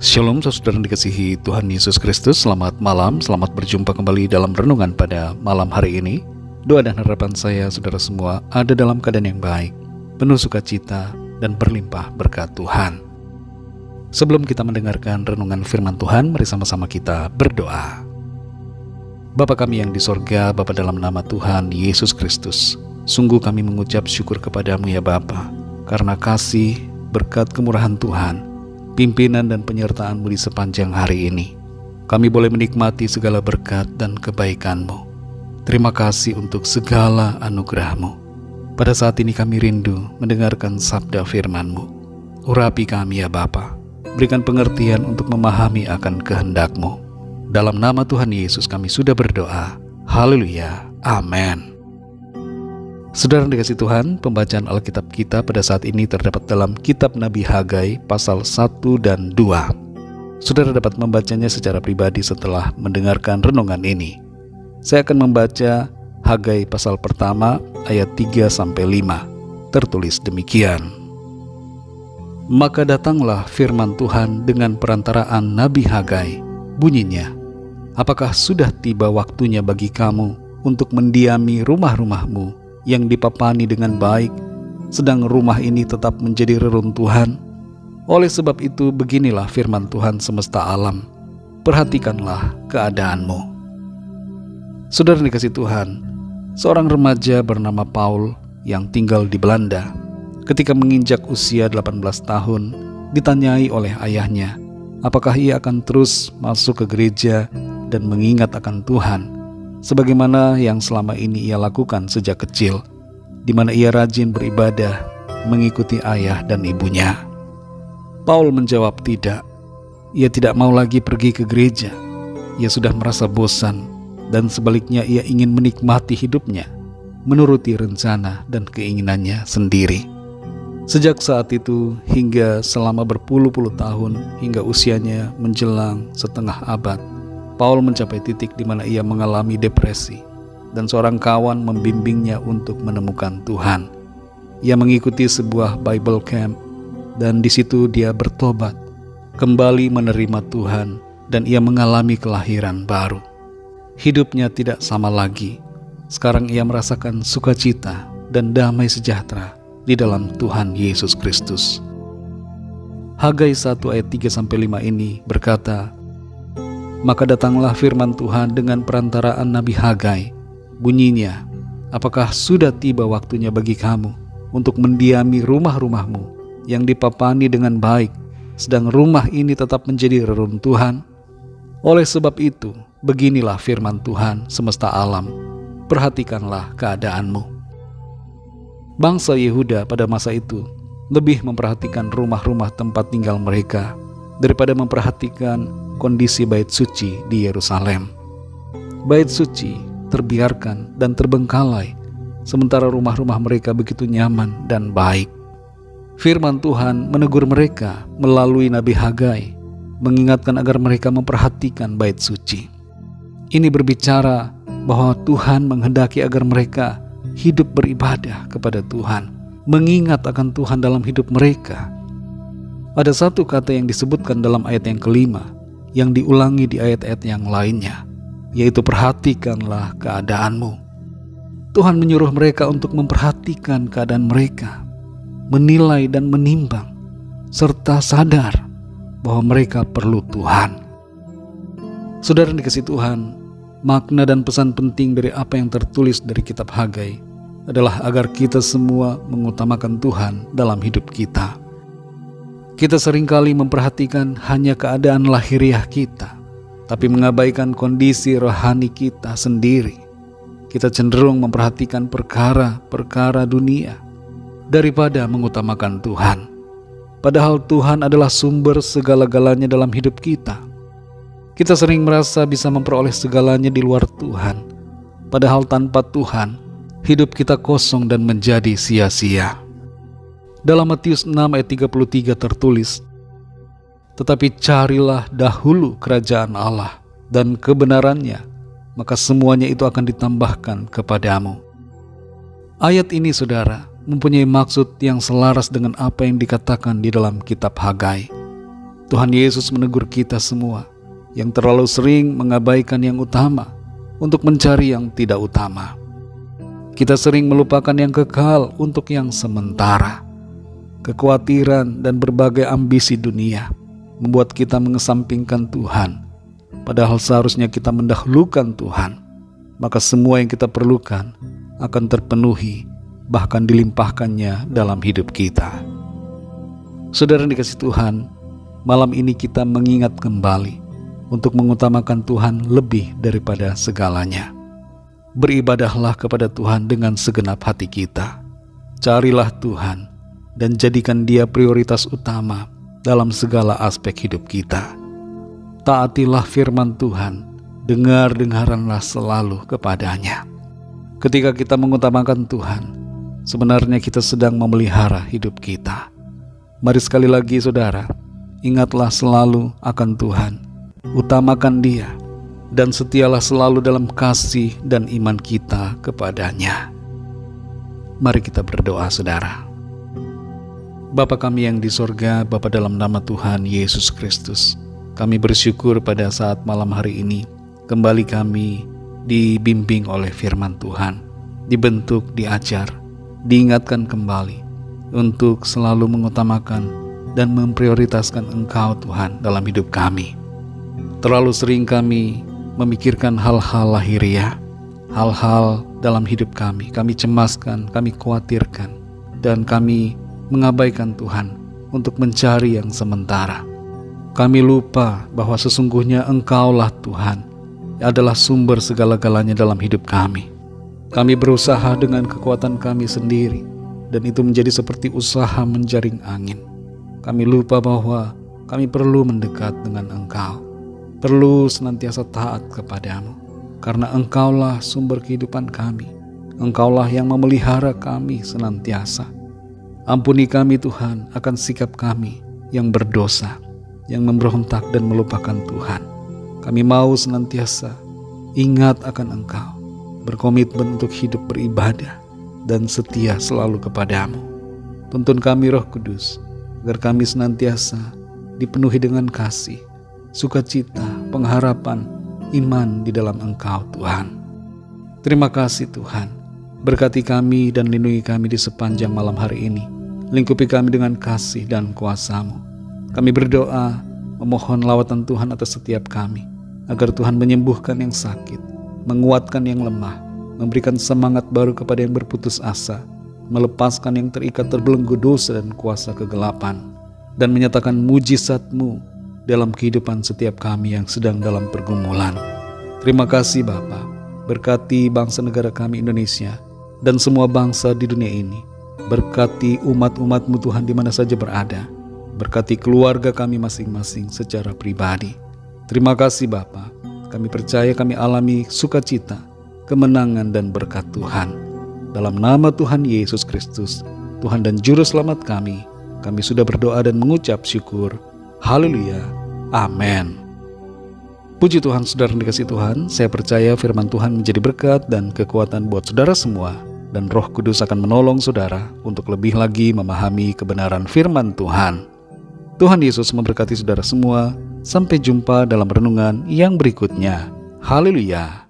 Shalom saudara yang dikasihi Tuhan Yesus Kristus. Selamat malam, selamat berjumpa kembali dalam renungan pada malam hari ini. Doa dan harapan saya saudara semua ada dalam keadaan yang baik, penuh sukacita dan berlimpah berkat Tuhan. Sebelum kita mendengarkan renungan firman Tuhan, mari sama-sama kita berdoa. Bapa kami yang di sorga, Bapa dalam nama Tuhan Yesus Kristus, sungguh kami mengucap syukur kepadamu ya Bapa, karena kasih, berkat kemurahan Tuhan, pimpinan dan penyertaan-Mu di sepanjang hari ini. Kami boleh menikmati segala berkat dan kebaikan-Mu. Terima kasih untuk segala anugerah-Mu. Pada saat ini kami rindu mendengarkan sabda firman-Mu. Urapi kami ya Bapa, berikan pengertian untuk memahami akan kehendak-Mu. Dalam nama Tuhan Yesus kami sudah berdoa. Haleluya. Amin. Saudara yang dikasihi Tuhan, pembacaan Alkitab kita pada saat ini terdapat dalam kitab Nabi Hagai pasal 1 dan 2. Saudara dapat membacanya secara pribadi setelah mendengarkan renungan ini. Saya akan membaca Hagai pasal pertama ayat 3-5. Tertulis demikian. Maka datanglah firman Tuhan dengan perantaraan Nabi Hagai. Bunyinya, apakah sudah tiba waktunya bagi kamu untuk mendiami rumah-rumahmu yang dipapani dengan baik, sedang rumah ini tetap menjadi reruntuhan? Oleh sebab itu beginilah firman Tuhan semesta alam, perhatikanlah keadaanmu. Saudara dikasihi Tuhan, seorang remaja bernama Paul yang tinggal di Belanda, ketika menginjak usia 18 tahun, ditanyai oleh ayahnya, apakah ia akan terus masuk ke gereja dan mengingat akan Tuhan, sebagaimana yang selama ini ia lakukan sejak kecil, di mana ia rajin beribadah mengikuti ayah dan ibunya. Paul menjawab tidak. Ia tidak mau lagi pergi ke gereja. Ia sudah merasa bosan, dan sebaliknya ia ingin menikmati hidupnya, menuruti rencana dan keinginannya sendiri. Sejak saat itu hingga selama berpuluh-puluh tahun, hingga usianya menjelang setengah abad, Paul mencapai titik di mana ia mengalami depresi, dan seorang kawan membimbingnya untuk menemukan Tuhan. Ia mengikuti sebuah Bible camp, dan di situ dia bertobat, kembali menerima Tuhan, dan ia mengalami kelahiran baru. Hidupnya tidak sama lagi. Sekarang ia merasakan sukacita dan damai sejahtera di dalam Tuhan Yesus Kristus. Hagai 1 ayat 3-5 ini berkata, maka datanglah firman Tuhan dengan perantaraan Nabi Hagai. Bunyinya, apakah sudah tiba waktunya bagi kamu untuk mendiami rumah-rumahmu yang dipapani dengan baik, sedang rumah ini tetap menjadi reruntuhan? Oleh sebab itu, beginilah firman Tuhan semesta alam, perhatikanlah keadaanmu. Bangsa Yehuda pada masa itu lebih memperhatikan rumah-rumah tempat tinggal mereka daripada memperhatikan kondisi bait suci di Yerusalem. Bait suci terbiarkan dan terbengkalai, sementara rumah-rumah mereka begitu nyaman dan baik. Firman Tuhan menegur mereka melalui Nabi Hagai, mengingatkan agar mereka memperhatikan bait suci. Ini berbicara bahwa Tuhan menghendaki agar mereka hidup beribadah kepada Tuhan, mengingat akan Tuhan dalam hidup mereka. Ada satu kata yang disebutkan dalam ayat yang kelima, yang diulangi di ayat-ayat yang lainnya, yaitu perhatikanlah keadaanmu. Tuhan menyuruh mereka untuk memperhatikan keadaan mereka, menilai dan menimbang, serta sadar bahwa mereka perlu Tuhan. Saudara yang dikasihi Tuhan, makna dan pesan penting dari apa yang tertulis dari kitab Hagai adalah agar kita semua mengutamakan Tuhan dalam hidup kita. Kita seringkali memperhatikan hanya keadaan lahiriah kita, tapi mengabaikan kondisi rohani kita sendiri. Kita cenderung memperhatikan perkara-perkara dunia daripada mengutamakan Tuhan. Padahal Tuhan adalah sumber segala-galanya dalam hidup kita. Kita sering merasa bisa memperoleh segalanya di luar Tuhan. Padahal tanpa Tuhan, hidup kita kosong dan menjadi sia-sia. Dalam Matius 6 ayat 33 tertulis, tetapi carilah dahulu kerajaan Allah dan kebenarannya, maka semuanya itu akan ditambahkan kepadamu. Ayat ini saudara mempunyai maksud yang selaras dengan apa yang dikatakan di dalam kitab Hagai. Tuhan Yesus menegur kita semua yang terlalu sering mengabaikan yang utama untuk mencari yang tidak utama. Kita sering melupakan yang kekal untuk yang sementara. Kekhawatiran dan berbagai ambisi dunia membuat kita mengesampingkan Tuhan, padahal seharusnya kita mendahulukan Tuhan. Maka semua yang kita perlukan akan terpenuhi, bahkan dilimpahkannya dalam hidup kita. Saudara yang dikasihi Tuhan, malam ini kita mengingat kembali untuk mengutamakan Tuhan lebih daripada segalanya. Beribadahlah kepada Tuhan dengan segenap hati kita. Carilah Tuhan dan jadikan Dia prioritas utama dalam segala aspek hidup kita. Taatilah firman Tuhan, dengar-dengaranlah selalu kepadanya. Ketika kita mengutamakan Tuhan, sebenarnya kita sedang memelihara hidup kita. Mari sekali lagi saudara, ingatlah selalu akan Tuhan, utamakan Dia, dan setialah selalu dalam kasih dan iman kita kepadanya. Mari kita berdoa saudara. Bapa kami yang di sorga, Bapa dalam nama Tuhan Yesus Kristus, kami bersyukur pada saat malam hari ini, kembali kami dibimbing oleh firman Tuhan, dibentuk, diajar, diingatkan kembali untuk selalu mengutamakan dan memprioritaskan Engkau Tuhan dalam hidup kami. Terlalu sering kami memikirkan hal-hal lahiriah, hal-hal dalam hidup kami cemaskan, kami khawatirkan, dan kami mengabaikan Tuhan untuk mencari yang sementara. Kami lupa bahwa sesungguhnya Engkaulah Tuhan, adalah sumber segala-galanya dalam hidup kami. Kami berusaha dengan kekuatan kami sendiri, dan itu menjadi seperti usaha menjaring angin. Kami lupa bahwa kami perlu mendekat dengan Engkau, perlu senantiasa taat kepadamu, karena Engkaulah sumber kehidupan kami. Engkaulah yang memelihara kami senantiasa. Ampuni kami Tuhan akan sikap kami yang berdosa, yang memberontak dan melupakan Tuhan. Kami mau senantiasa ingat akan Engkau, berkomitmen untuk hidup beribadah dan setia selalu kepadamu. Tuntun kami Roh Kudus, agar kami senantiasa dipenuhi dengan kasih, sukacita, pengharapan, iman di dalam Engkau Tuhan. Terima kasih Tuhan, berkati kami dan lindungi kami di sepanjang malam hari ini. Lingkupi kami dengan kasih dan kuasa-Mu. Kami berdoa, memohon lawatan Tuhan atas setiap kami, agar Tuhan menyembuhkan yang sakit, menguatkan yang lemah, memberikan semangat baru kepada yang berputus asa, melepaskan yang terikat terbelenggu dosa dan kuasa kegelapan, dan menyatakan mujizat-Mu dalam kehidupan setiap kami yang sedang dalam pergumulan. Terima kasih Bapa, berkati bangsa negara kami Indonesia dan semua bangsa di dunia ini. Berkati umat-umat-Mu Tuhan di mana saja berada. Berkati keluarga kami masing-masing secara pribadi. Terima kasih Bapa, kami percaya kami alami sukacita, kemenangan dan berkat Tuhan. Dalam nama Tuhan Yesus Kristus, Tuhan dan Juru Selamat kami sudah berdoa dan mengucap syukur. Haleluya. Amin. Puji Tuhan, saudara yang dikasihi Tuhan, saya percaya firman Tuhan menjadi berkat dan kekuatan buat saudara semua, dan Roh Kudus akan menolong saudara untuk lebih lagi memahami kebenaran firman Tuhan. Tuhan Yesus memberkati saudara semua. Sampai jumpa dalam renungan yang berikutnya. Haleluya.